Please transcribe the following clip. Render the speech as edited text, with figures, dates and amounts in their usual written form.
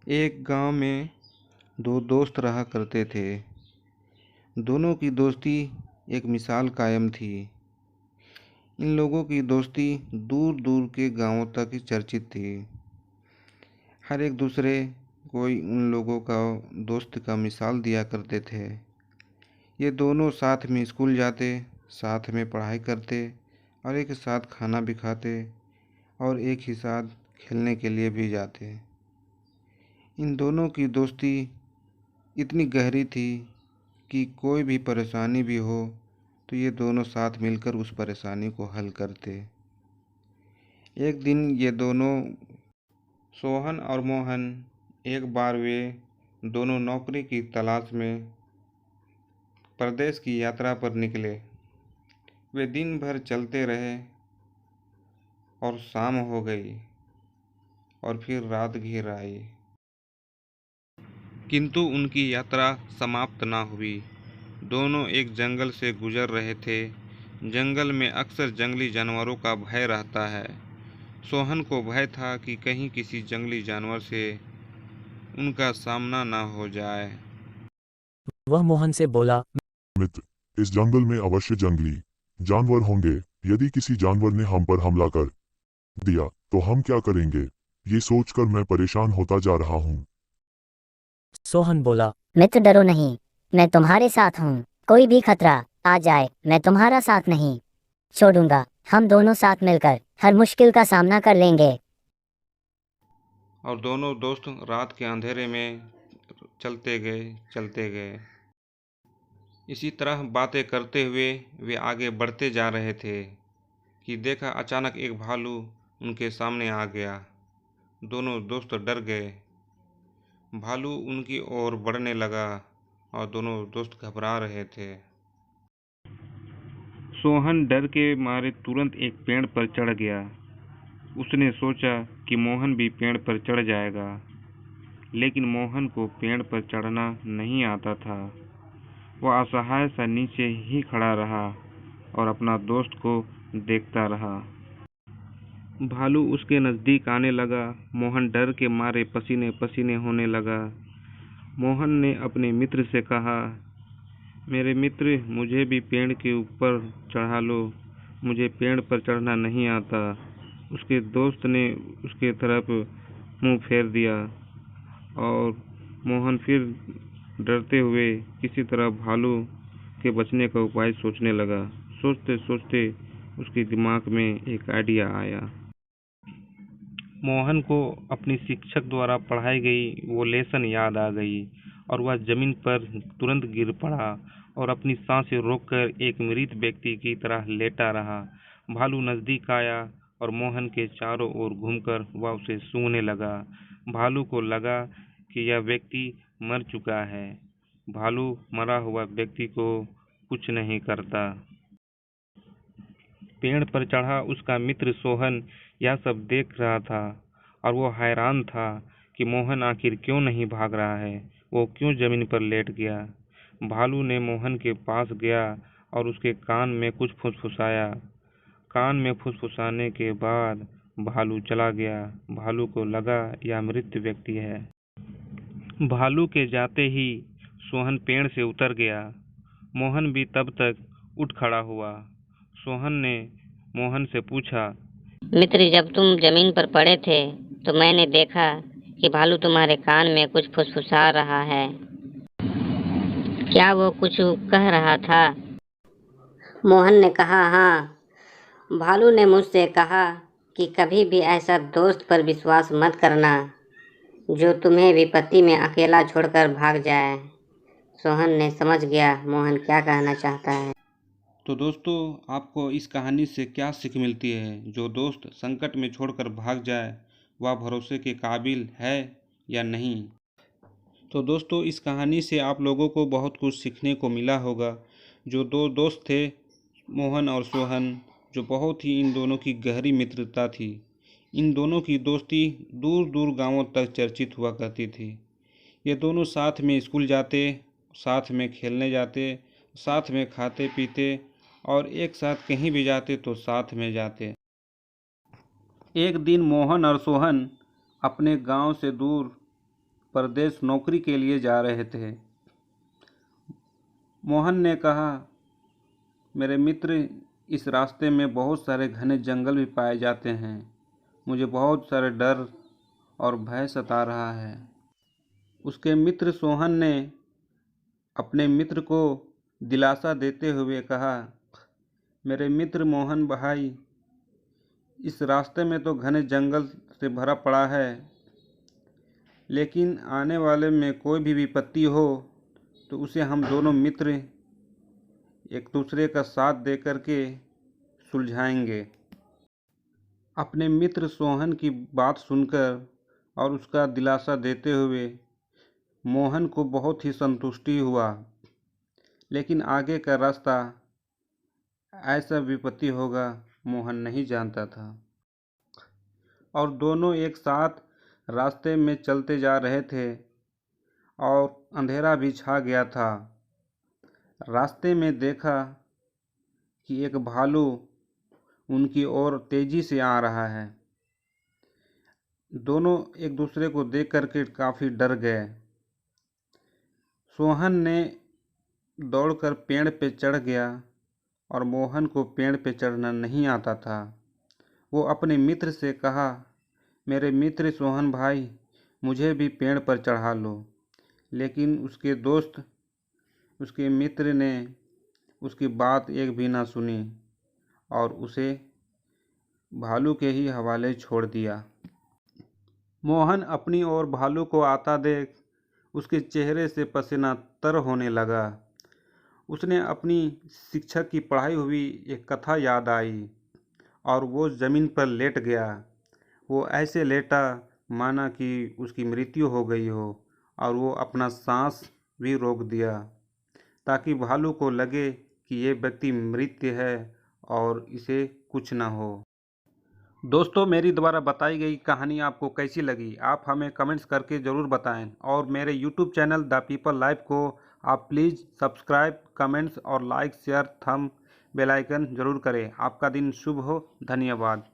एक गांव में दो दोस्त रहा करते थे। दोनों की दोस्ती एक मिसाल कायम थी। इन लोगों की दोस्ती दूर दूर के गांवों तक ही चर्चित थी। हर एक दूसरे कोई उन लोगों का दोस्त का मिसाल दिया करते थे। ये दोनों साथ में स्कूल जाते, साथ में पढ़ाई करते और एक साथ खाना भी खाते और एक ही साथ खेलने के लिए भी जाते। इन दोनों की दोस्ती इतनी गहरी थी कि कोई भी परेशानी भी हो तो ये दोनों साथ मिलकर उस परेशानी को हल करते। एक दिन ये दोनों, सोहन और मोहन, एक बार वे दोनों नौकरी की तलाश में प्रदेश की यात्रा पर निकले। वे दिन भर चलते रहे और शाम हो गई और फिर रात घिर आई, किंतु उनकी यात्रा समाप्त न हुई। दोनों एक जंगल से गुजर रहे थे। जंगल में अक्सर जंगली जानवरों का भय रहता है। सोहन को भय था कि कहीं किसी जंगली जानवर से उनका सामना न हो जाए। वह मोहन से बोला, मित्र, इस जंगल में अवश्य जंगली जानवर होंगे। यदि किसी जानवर ने हम पर हमला कर दिया तो हम क्या करेंगे? ये सोचकर मैं परेशान होता जा रहा हूँ। सोहन बोला, मित्र डरो नहीं, मैं तुम्हारे साथ हूँ। कोई भी खतरा आ जाए मैं तुम्हारा साथ नहीं छोड़ूंगा। हम दोनों साथ मिलकर हर मुश्किल का सामना कर लेंगे। और दोनों दोस्त रात के अंधेरे में चलते गए। इसी तरह बातें करते हुए वे आगे बढ़ते जा रहे थे कि देखा अचानक एक भालू उनके सामने आ गया। दोनों दोस्त डर गए। भालू उनकी ओर बढ़ने लगा और दोनों दोस्त घबरा रहे थे। सोहन डर के मारे तुरंत एक पेड़ पर चढ़ गया। उसने सोचा कि मोहन भी पेड़ पर चढ़ जाएगा, लेकिन मोहन को पेड़ पर चढ़ना नहीं आता था। वह असहाय सा नीचे ही खड़ा रहा और अपना दोस्त को देखता रहा। भालू उसके नज़दीक आने लगा। मोहन डर के मारे पसीने पसीने होने लगा। मोहन ने अपने मित्र से कहा, मेरे मित्र, मुझे भी पेड़ के ऊपर चढ़ा लो, मुझे पेड़ पर चढ़ना नहीं आता। उसके दोस्त ने उसके तरफ मुंह फेर दिया और मोहन फिर डरते हुए किसी तरह भालू के बचने का उपाय सोचने लगा। सोचते सोचते उसके दिमाग में एक आइडिया आया। मोहन को अपनी शिक्षक द्वारा पढ़ाई गई वो लेसन याद आ गई और वह जमीन पर तुरंत गिर पड़ा और अपनी सांसें रोककर एक मृत व्यक्ति की तरह लेटा रहा। भालू नजदीक आया और मोहन के चारों ओर घूमकर वह उसे सूंघने लगा। भालू को लगा कि यह व्यक्ति मर चुका है। भालू मरा हुआ व्यक्ति को कुछ नहीं करता। पेड़ पर चढ़ा उसका मित्र सोहन यह सब देख रहा था और वो हैरान था कि मोहन आखिर क्यों नहीं भाग रहा है, वो क्यों जमीन पर लेट गया। भालू ने मोहन के पास गया और उसके कान में कुछ फुसफुसाया। कान में फुसफुसाने के बाद भालू चला गया। भालू को लगा यह मृत व्यक्ति है। भालू के जाते ही सोहन पेड़ से उतर गया। मोहन भी तब तक उठ खड़ा हुआ। सोहन ने मोहन से पूछा, मित्र, जब तुम जमीन पर पड़े थे तो मैंने देखा कि भालू तुम्हारे कान में कुछ फुसफुसा रहा है। क्या वो कुछ कह रहा था? मोहन ने कहा, हाँ। भालू ने मुझसे कहा कि कभी भी ऐसा दोस्त पर विश्वास मत करना जो तुम्हें विपत्ति में अकेला छोड़कर भाग जाए। सोहन ने समझ गया मोहन क्या कहना चाहता है। तो दोस्तों, आपको इस कहानी से क्या सीख मिलती है? जो दोस्त संकट में छोड़कर भाग जाए वह भरोसे के काबिल है या नहीं? तो दोस्तों, इस कहानी से आप लोगों को बहुत कुछ सीखने को मिला होगा। जो दो दोस्त थे, मोहन और सोहन, जो बहुत ही इन दोनों की गहरी मित्रता थी। इन दोनों की दोस्ती दूर दूर गांवों तक चर्चित हुआ करती थी। ये दोनों साथ में स्कूल जाते, साथ में खेलने जाते, साथ में खाते पीते और एक साथ कहीं भी जाते तो साथ में जाते। एक दिन मोहन और सोहन अपने गांव से दूर परदेश नौकरी के लिए जा रहे थे। मोहन ने कहा, मेरे मित्र, इस रास्ते में बहुत सारे घने जंगल भी पाए जाते हैं। मुझे बहुत सारे डर और भय सता रहा है। उसके मित्र सोहन ने अपने मित्र को दिलासा देते हुए कहा, मेरे मित्र मोहन भाई, इस रास्ते में तो घने जंगल से भरा पड़ा है, लेकिन आने वाले में कोई भी विपत्ति हो तो उसे हम दोनों मित्र एक दूसरे का साथ दे करके सुलझाएंगे। अपने मित्र सोहन की बात सुनकर और उसका दिलासा देते हुए मोहन को बहुत ही संतुष्टि हुआ, लेकिन आगे का रास्ता ऐसा विपत्ति होगा मोहन नहीं जानता था। और दोनों एक साथ रास्ते में चलते जा रहे थे और अंधेरा भी छा गया था। रास्ते में देखा कि एक भालू उनकी ओर तेजी से आ रहा है। दोनों एक दूसरे को देख करके काफ़ी डर गए। सोहन ने दौड़कर पेड़ पे चढ़ गया और मोहन को पेड़ पे चढ़ना नहीं आता था। वो अपने मित्र से कहा, मेरे मित्र सोहन भाई, मुझे भी पेड़ पर चढ़ा लो। लेकिन उसके दोस्त, उसके मित्र ने उसकी बात एक भी ना सुनी और उसे भालू के ही हवाले छोड़ दिया। मोहन अपनी ओर भालू को आता देख उसके चेहरे से पसीना तर होने लगा। उसने अपनी शिक्षक की पढ़ाई हुई एक कथा याद आई और वो ज़मीन पर लेट गया। वो ऐसे लेटा माना कि उसकी मृत्यु हो गई हो और वो अपना सांस भी रोक दिया ताकि भालू को लगे कि ये व्यक्ति मृत है और इसे कुछ ना हो। दोस्तों, मेरी द्वारा बताई गई कहानी आपको कैसी लगी, आप हमें कमेंट्स करके ज़रूर बताएं और मेरे YouTube channel the people life को आप प्लीज़ सब्सक्राइब, कमेंट्स और like, share, thumb bell icon ज़रूर करें। आपका दिन शुभ हो। धन्यवाद।